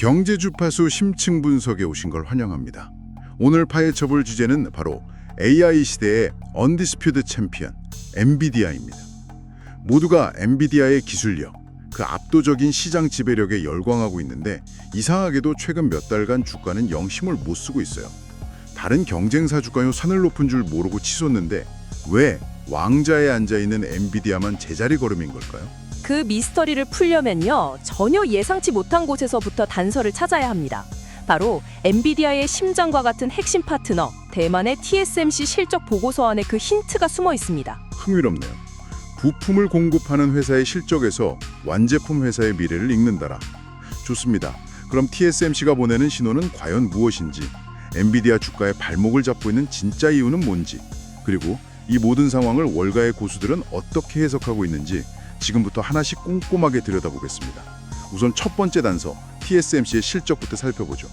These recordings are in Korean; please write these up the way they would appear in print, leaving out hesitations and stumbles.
경제 주파수 심층 분석에 오신 걸 환영합니다. 오늘 파헤쳐볼 주제는 바로 AI 시대의 언디스퓨드 챔피언, 엔비디아입니다. 모두가 엔비디아의 기술력, 그 압도적인 시장 지배력에 열광하고 있는데 이상하게도 최근 몇 달간 주가는 영 힘을 못 쓰고 있어요. 다른 경쟁사 주가요 산을 높은 줄 모르고 치솟는데 왜 왕자에 앉아있는 엔비디아만 제자리 걸음인 걸까요? 그 미스터리를 풀려면요, 전혀 예상치 못한 곳에서부터 단서를 찾아야 합니다. 바로 엔비디아의 심장과 같은 핵심 파트너, 대만의 TSMC 실적 보고서 안에 그 힌트가 숨어 있습니다. 흥미롭네요. 부품을 공급하는 회사의 실적에서 완제품 회사의 미래를 읽는다라. 좋습니다. 그럼 TSMC가 보내는 신호는 과연 무엇인지, 엔비디아 주가의 발목을 잡고 있는 진짜 이유는 뭔지, 그리고 이 모든 상황을 월가의 고수들은 어떻게 해석하고 있는지 지금부터 하나씩 꼼꼼하게 들여다보겠습니다. 우선 첫 번째 단서, TSMC의 실적부터 살펴보죠.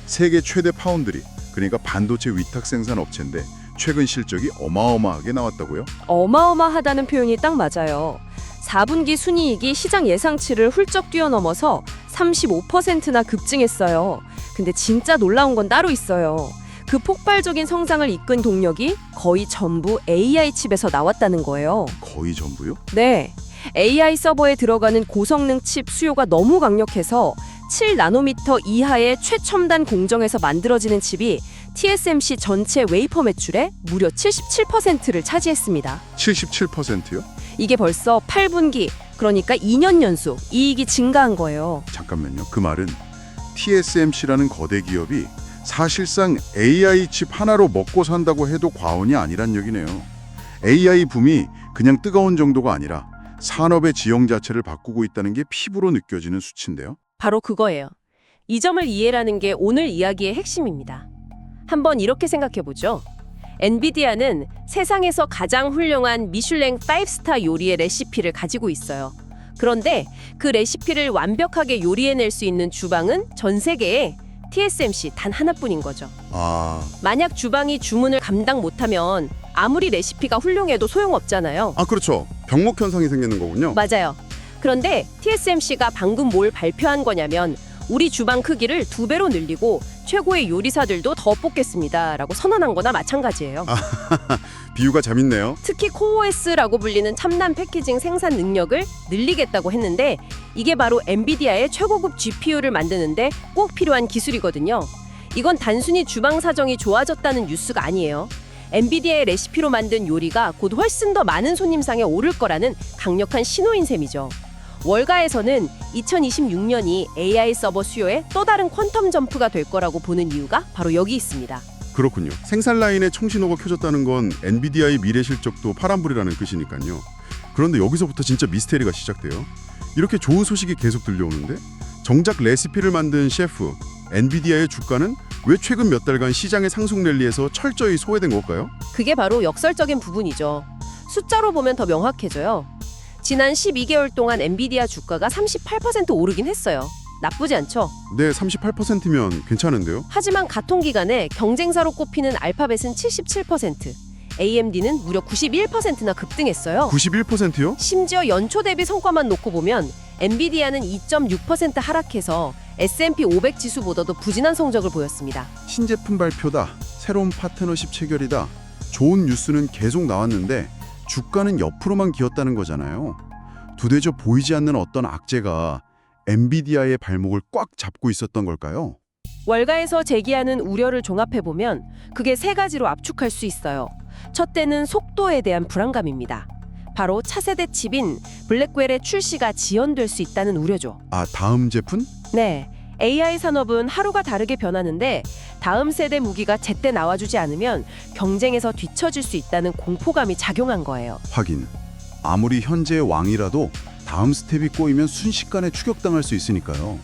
세계 최대 파운드리, 그러니까 반도체 위탁 생산 업체인데 최근 실적이 어마어마하게 나왔다고요? 어마어마하다는 표현이 딱 맞아요. 4분기 순이익이 시장 예상치를 훌쩍 뛰어넘어서 35%나 급증했어요. 근데 진짜 놀라운 건 따로 있어요. 그 폭발적인 성장을 이끈 동력이 거의 전부 AI 칩에서 나왔다는 거예요. 거의 전부요? 네. AI 서버에 들어가는 고성능 칩 수요가 너무 강력해서 7나노미터 이하의 최첨단 공정에서 만들어지는 칩이 TSMC 전체 웨이퍼 매출의 무려 77%를 차지했습니다. 77%요? 이게 벌써 8분기, 그러니까 2년 연속 이익이 증가한 거예요. 잠깐만요. 그 말은 TSMC라는 거대 기업이 사실상 AI 칩 하나로 먹고 산다고 해도 과언이 아니란 얘기네요. AI 붐이 그냥 뜨거운 정도가 아니라 산업의 지형 자체를 바꾸고 있다는 게 피부로 느껴지는 수치인데요. 바로 그거예요. 이 점을 이해라는 게 오늘 이야기의 핵심입니다. 한번 이렇게 생각해보죠. 엔비디아는 세상에서 가장 훌륭한 미슐랭 5스타 요리의 레시피를 가지고 있어요. 그런데 그 레시피를 완벽하게 요리해낼 수 있는 주방은 전 세계에 TSMC 단 하나뿐인 거죠. 만약 주방이 주문을 감당 못하면 아무리 레시피가 훌륭해도 소용없잖아요. 그렇죠. 병목 현상이 생기는 거군요. 맞아요. 그런데 TSMC가 방금 뭘 발표한 거냐면 우리 주방 크기를 2배로 늘리고 최고의 요리사들도 더 뽑겠습니다 라고 선언한 거나 마찬가지예요. 비유가 재밌네요. 특히 코어S라고 불리는 첨단 패키징 생산 능력을 늘리겠다고 했는데 이게 바로 엔비디아의 최고급 GPU를 만드는데 꼭 필요한 기술이거든요. 이건 단순히 주방 사정이 좋아졌다는 뉴스가 아니에요. 엔비디아의 레시피로 만든 요리가 곧 훨씬 더 많은 손님상에 오를 거라는 강력한 신호인 셈이죠. 월가에서는 2026년이 AI 서버 수요의 또 다른 퀀텀 점프가 될 거라고 보는 이유가 바로 여기 있습니다. 그렇군요. 생산 라인에 청신호가 켜졌다는 건 엔비디아의 미래 실적도 파란불이라는 뜻이니까요. 그런데 여기서부터 진짜 미스테리가 시작돼요. 이렇게 좋은 소식이 계속 들려오는데 정작 레시피를 만든 셰프, 엔비디아의 주가는 왜 최근 몇 달간 시장의 상승 랠리에서 철저히 소외된 걸까요? 그게 바로 역설적인 부분이죠. 숫자로 보면 더 명확해져요. 지난 12개월 동안 엔비디아 주가가 38% 오르긴 했어요. 나쁘지 않죠? 네, 38%면 괜찮은데요? 하지만 같은 기간에 경쟁사로 꼽히는 알파벳은 77%, AMD는 무려 91%나 급등했어요. 91%요? 심지어 연초 대비 성과만 놓고 보면 엔비디아는 2.6% 하락해서 S&P 500 지수보다도 부진한 성적을 보였습니다. 신제품 발표다, 새로운 파트너십 체결이다. 좋은 뉴스는 계속 나왔는데 주가는 옆으로만 기었다는 거잖아요. 도대체 보이지 않는 어떤 악재가 엔비디아의 발목을 꽉 잡고 있었던 걸까요? 월가에서 제기하는 우려를 종합해보면 그게 세 가지로 압축할 수 있어요. 첫째는 속도에 대한 불안감입니다. 바로 차세대 칩인 블랙웰의 출시가 지연될 수 있다는 우려죠. 다음 제품? 네, AI 산업은 하루가 다르게 변하는데 다음 세대 무기가 제때 나와주지 않으면 경쟁에서 뒤처질 수 있다는 공포감이 작용한 거예요. 하긴, 아무리 현재의 왕이라도 다음 스텝이 꼬이면 순식간에 추격당할 수 있으니까요.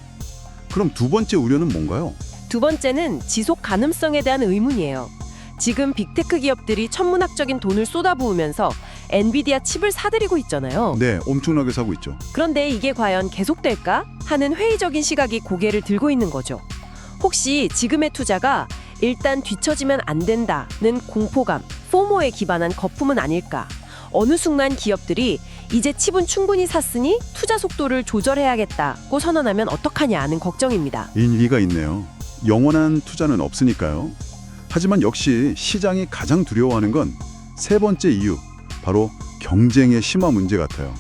그럼 두 번째 우려는 뭔가요? 두 번째는 지속 가능성에 대한 의문이에요. 지금 빅테크 기업들이 천문학적인 돈을 쏟아부으면서 엔비디아 칩을 사들이고 있잖아요. 네, 엄청나게 사고 있죠. 그런데 이게 과연 계속될까? 하는 회의적인 시각이 고개를 들고 있는 거죠. 혹시 지금의 투자가 일단 뒤처지면 안 된다는 공포감, 포모에 기반한 거품은 아닐까? 어느 순간 기업들이 이제 칩은 충분히 샀으니 투자 속도를 조절해야겠다고 선언하면 어떡하냐는 걱정입니다. 일리가 있네요. 영원한 투자는 없으니까요. 하지만 역시 시장이 가장 두려워하는 건 세 번째 이유, 바로 경쟁의 심화 문제 같아요.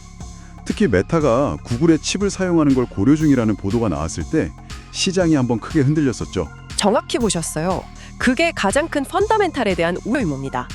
특히 메타가 구글의 칩을 사용하는 걸 고려 중이라는 보도가 나왔을 때 시장이 한번 크게 흔들렸었죠. 정확히 보셨어요. 그게 가장 큰 펀더멘탈에 대한 우려입니다.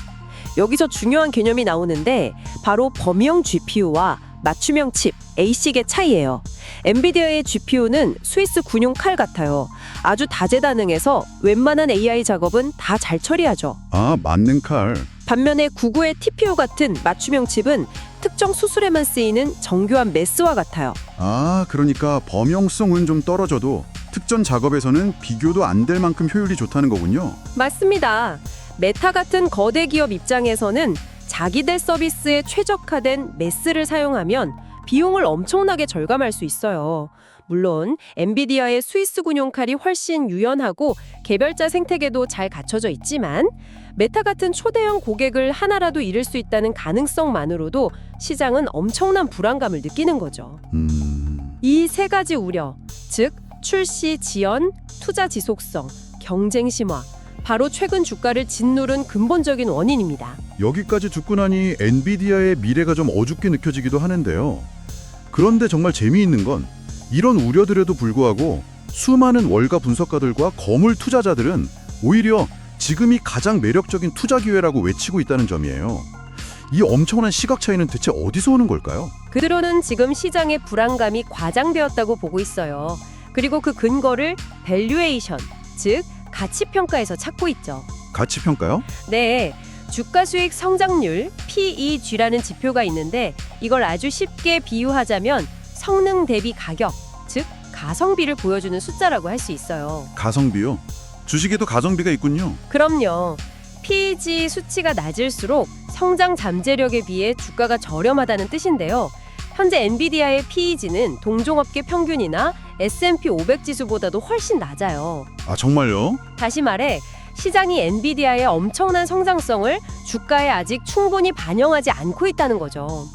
여기서 중요한 개념이 나오는데 바로 범위형 GPU와 맞춤형 칩, ASIC의 차이예요. 엔비디아의 GPU는 스위스 군용 칼 같아요. 아주 다재다능해서 웬만한 AI 작업은 다 잘 처리하죠. 아, 맞는 칼. 반면에 구구의 TPU 같은 맞춤형 칩은 특정 수술에만 쓰이는 정교한 메스와 같아요. 아, 그러니까 범용성은 좀 떨어져도 특정 작업에서는 비교도 안 될 만큼 효율이 좋다는 거군요. 맞습니다. 메타 같은 거대 기업 입장에서는 자기들 서비스에 최적화된 메스를 사용하면 비용을 엄청나게 절감할 수 있어요. 물론 엔비디아의 스위스 군용 칼이 훨씬 유연하고 개별자 생태계도 잘 갖춰져 있지만 메타 같은 초대형 고객을 하나라도 잃을 수 있다는 가능성만으로도 시장은 엄청난 불안감을 느끼는 거죠. 이 세 가지 우려, 즉 출시 지연, 투자 지속성, 경쟁 심화, 바로 최근 주가를 짓누른 근본적인 원인입니다. 여기까지 듣고 나니 엔비디아의 미래가 좀 어둡게 느껴지기도 하는데요. 그런데 정말 재미있는 건 이런 우려들에도 불구하고 수많은 월가 분석가들과 거물 투자자들은 오히려 지금이 가장 매력적인 투자 기회라고 외치고 있다는 점이에요. 이 엄청난 시각 차이는 대체 어디서 오는 걸까요? 그들은 지금 시장의 불안감이 과장되었다고 보고 있어요. 그리고 그 근거를 밸류에이션, 즉 가치평가에서 찾고 있죠. 가치평가요? 네, 주가 수익 성장률 PEG라는 지표가 있는데 이걸 아주 쉽게 비유하자면 성능 대비 가격, 즉 가성비를 보여주는 숫자라고 할 수 있어요. 가성비요? 주식에도 가성비가 있군요. 그럼요. PEG 수치가 낮을수록 성장 잠재력에 비해 주가가 저렴하다는 뜻인데요. 현재 엔비디아의 PEG는 동종업계 평균이나 S&P 500 지수보다도 훨씬 낮아요. 아, 정말요? 다시 말해 시장이 엔비디아의 엄청난 성장성을 주가에 아직 충분히 반영하지 않고 있다는 거죠.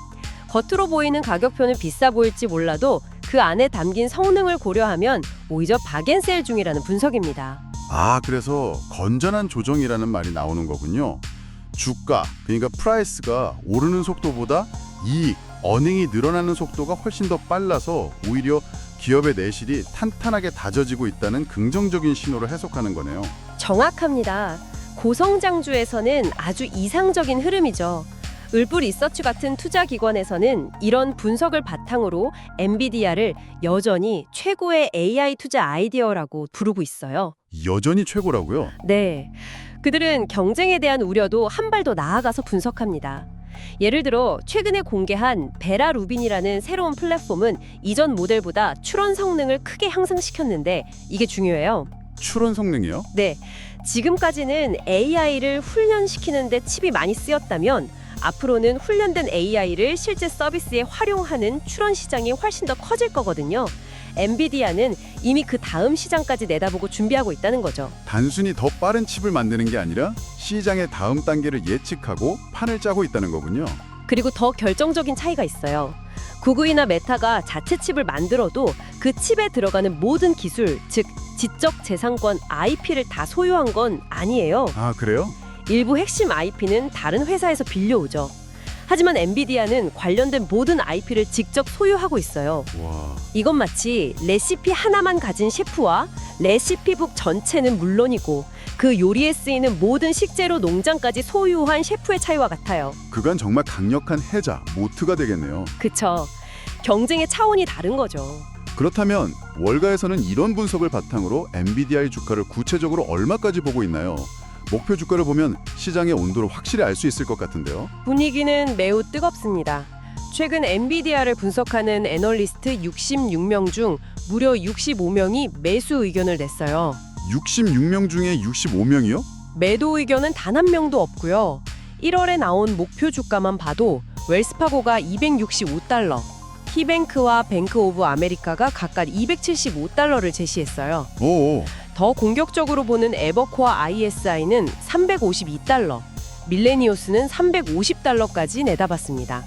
겉으로 보이는 가격표는 비싸 보일지 몰라도 그 안에 담긴 성능을 고려하면 오히려 박앤셀 중이라는 분석입니다. 아, 그래서 건전한 조정이라는 말이 나오는 거군요. 주가, 그러니까 프라이스가 오르는 속도보다 이익, 어닝이 늘어나는 속도가 훨씬 더 빨라서 오히려 기업의 내실이 탄탄하게 다져지고 있다는 긍정적인 신호를 해석하는 거네요. 정확합니다. 고성장주에서는 아주 이상적인 흐름이죠. 을부 리서치 같은 투자 기관에서는 이런 분석을 바탕으로 엔비디아를 여전히 최고의 AI 투자 아이디어라고 부르고 있어요. 여전히 최고라고요? 네. 그들은 경쟁에 대한 우려도 한 발 더 나아가서 분석합니다. 예를 들어 최근에 공개한 베라 루빈이라는 새로운 플랫폼은 이전 모델보다 추론 성능을 크게 향상시켰는데 이게 중요해요. 추론 성능이요? 네. 지금까지는 AI를 훈련시키는 데 칩이 많이 쓰였다면 앞으로는 훈련된 AI를 실제 서비스에 활용하는 추론 시장이 훨씬 더 커질 거거든요. 엔비디아는 이미 그 다음 시장까지 내다보고 준비하고 있다는 거죠. 단순히 더 빠른 칩을 만드는 게 아니라 시장의 다음 단계를 예측하고 판을 짜고 있다는 거군요. 그리고 더 결정적인 차이가 있어요. 구글이나 메타가 자체 칩을 만들어도 그 칩에 들어가는 모든 기술, 즉 지적 재산권 IP를 다 소유한 건 아니에요. 아, 그래요? 일부 핵심 IP는 다른 회사에서 빌려오죠. 하지만 엔비디아는 관련된 모든 IP를 직접 소유하고 있어요. 와, 이건 마치 레시피 하나만 가진 셰프와 레시피북 전체는 물론이고 그 요리에 쓰이는 모든 식재료 농장까지 소유한 셰프의 차이와 같아요. 그건 정말 강력한 해자, 모트가 되겠네요. 그쵸. 경쟁의 차원이 다른 거죠. 그렇다면 월가에서는 이런 분석을 바탕으로 엔비디아의 주가를 구체적으로 얼마까지 보고 있나요? 목표 주가를 보면 시장의 온도를 확실히 알 수 있을 것 같은데요. 분위기는 매우 뜨겁습니다. 최근 엔비디아를 분석하는 애널리스트 66명 중 무려 65명이 매수 의견을 냈어요. 66명 중에 65명이요? 매도 의견은 단 한 명도 없고요. 1월에 나온 목표 주가만 봐도 웰스파고가 265달러, 키뱅크와 뱅크 오브 아메리카가 각각 275달러를 제시했어요. 오, 더 공격적으로 보는 에버코어 ISI는 352달러, 밀레니오스는 350달러까지 내다봤습니다.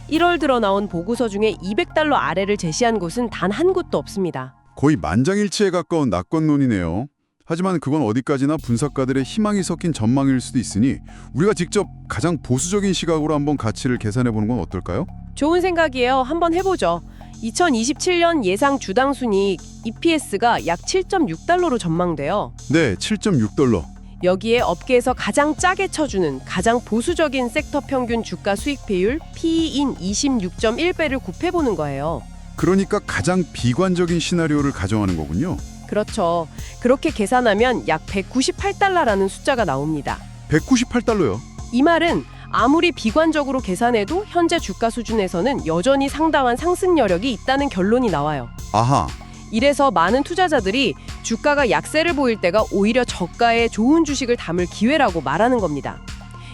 1월 들어 나온 보고서 중에 $200 아래를 제시한 곳은 단 한 곳도 없습니다. 거의 만장일치에 가까운 낙관론이네요. 하지만 그건 어디까지나 분석가들의 희망이 섞인 전망일 수도 있으니 우리가 직접 가장 보수적인 시각으로 한번 가치를 계산해보는 건 어떨까요? 좋은 생각이에요. 한번 해보죠. 2027년 예상 주당 순이익 EPS가 약 $7.6로 전망돼요. 네, $7.6. 여기에 업계에서 가장 짜게 쳐주는 가장 보수적인 섹터 평균 주가 수익 배율 PE인 26.1배를 곱해보는 거예요. 그러니까 가장 비관적인 시나리오를 가정하는 거군요. 그렇죠. 그렇게 계산하면 약 $198라는 숫자가 나옵니다. $198요? 이 말은 아무리 비관적으로 계산해도 현재 주가 수준에서는 여전히 상당한 상승 여력이 있다는 결론이 나와요. 아하. 이래서 많은 투자자들이 주가가 약세를 보일 때가 오히려 저가에 좋은 주식을 담을 기회라고 말하는 겁니다.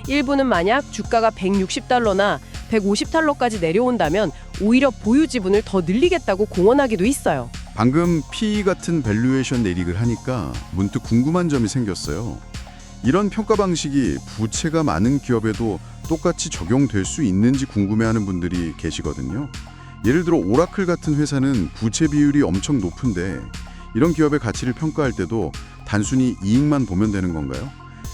일부는 만약 주가가 $160나 $150까지 내려온다면 오히려 보유 지분을 더 늘리겠다고 공언하기도 있어요. 방금 PE 같은 밸류에이션 내릭을 하니까 문득 궁금한 점이 생겼어요. 이런 평가 방식이 부채가 많은 기업에도 똑같이 적용될 수 있는지 궁금해하는 분들이 계시거든요. 예를 들어 오라클 같은 회사는 부채 비율이 엄청 높은데 이런 기업의 가치를 평가할 때도 단순히 이익만 보면 되는 건가요?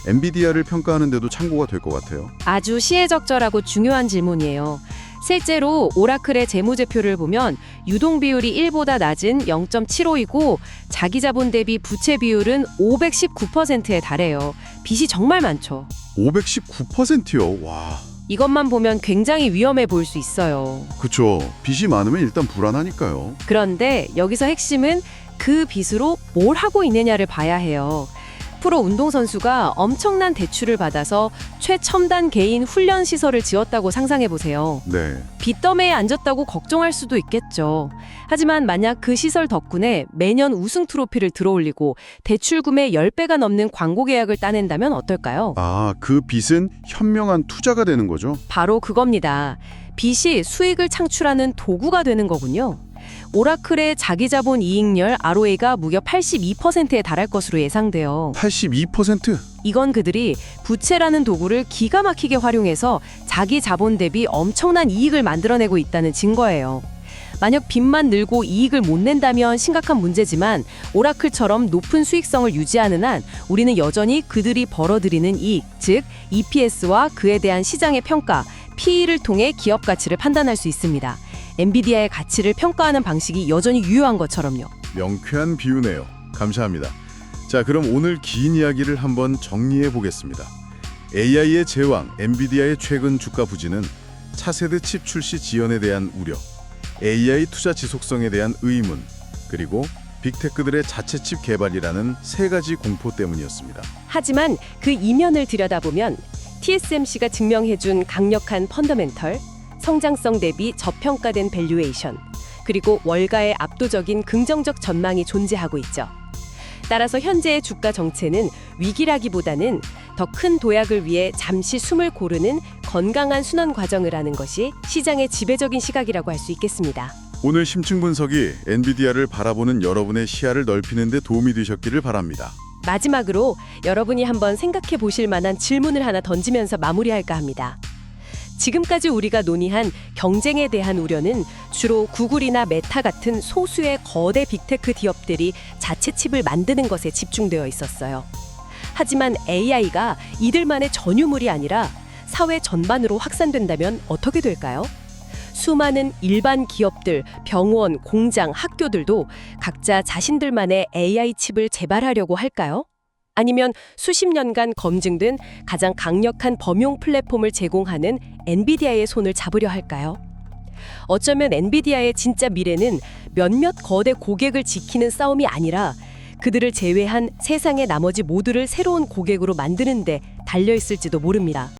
엔비디아를 평가하는데도 참고가 될 것 같아요. 아주 시의적절하고 중요한 질문이에요. 실제로 오라클의 재무제표를 보면 유동 비율이 1보다 낮은 0.75이고 자기 자본 대비 부채 비율은 519%에 달해요. 빚이 정말 많죠. 519%요? 와. 이것만 보면 굉장히 위험해 보일 수 있어요. 그쵸. 빚이 많으면 일단 불안하니까요. 그런데 여기서 핵심은 그 빚으로 뭘 하고 있느냐를 봐야 해요. 프로 운동선수가 엄청난 대출을 받아서 최첨단 개인 훈련 시설을 지었다고 상상해 보세요. 네. 빚더미에 앉았다고 걱정할 수도 있겠죠. 하지만 만약 그 시설 덕분에 매년 우승 트로피를 들어올리고 대출금의 10배가 넘는 광고 계약을 따낸다면 어떨까요? 아, 그 빚은 현명한 투자가 되는 거죠? 바로 그겁니다. 빚이 수익을 창출하는 도구가 되는 거군요. 오라클의 자기자본 이익률 ROA가 무려 82%에 달할 것으로 예상돼요. 82%? 이건 그들이 부채라는 도구를 기가 막히게 활용해서 자기 자본 대비 엄청난 이익을 만들어내고 있다는 증거예요. 만약 빚만 늘고 이익을 못 낸다면 심각한 문제지만 오라클처럼 높은 수익성을 유지하는 한 우리는 여전히 그들이 벌어들이는 이익, 즉 EPS와 그에 대한 시장의 평가, PE를 통해 기업 가치를 판단할 수 있습니다. 엔비디아의 가치를 평가하는 방식이 여전히 유효한 것처럼요. 명쾌한 비유네요. 감사합니다. 자, 그럼 오늘 긴 이야기를 한번 정리해 보겠습니다. AI의 제왕, 엔비디아의 최근 주가 부진은 차세대 칩 출시 지연에 대한 우려, AI 투자 지속성에 대한 의문, 그리고 빅테크들의 자체 칩 개발이라는 세 가지 공포 때문이었습니다. 하지만 그 이면을 들여다보면 TSMC가 증명해준 강력한 펀더멘털, 성장성 대비 저평가된 밸류에이션, 그리고 월가의 압도적인 긍정적 전망이 존재하고 있죠. 따라서 현재의 주가 정체는 위기라기보다는 더 큰 도약을 위해 잠시 숨을 고르는 건강한 순환 과정을 하는 것이 시장의 지배적인 시각이라고 할 수 있겠습니다. 오늘 심층 분석이 엔비디아를 바라보는 여러분의 시야를 넓히는 데 도움이 되셨기를 바랍니다. 마지막으로 여러분이 한번 생각해 보실 만한 질문을 하나 던지면서 마무리할까 합니다. 지금까지 우리가 논의한 경쟁에 대한 우려는 주로 구글이나 메타 같은 소수의 거대 빅테크 기업들이 자체 칩을 만드는 것에 집중되어 있었어요. 하지만 AI가 이들만의 전유물이 아니라 사회 전반으로 확산된다면 어떻게 될까요? 수많은 일반 기업들, 병원, 공장, 학교들도 각자 자신들만의 AI 칩을 개발하려고 할까요? 아니면 수십 년간 검증된 가장 강력한 범용 플랫폼을 제공하는 엔비디아의 손을 잡으려 할까요? 어쩌면 엔비디아의 진짜 미래는 몇몇 거대 고객을 지키는 싸움이 아니라 그들을 제외한 세상의 나머지 모두를 새로운 고객으로 만드는 데 달려 있을지도 모릅니다.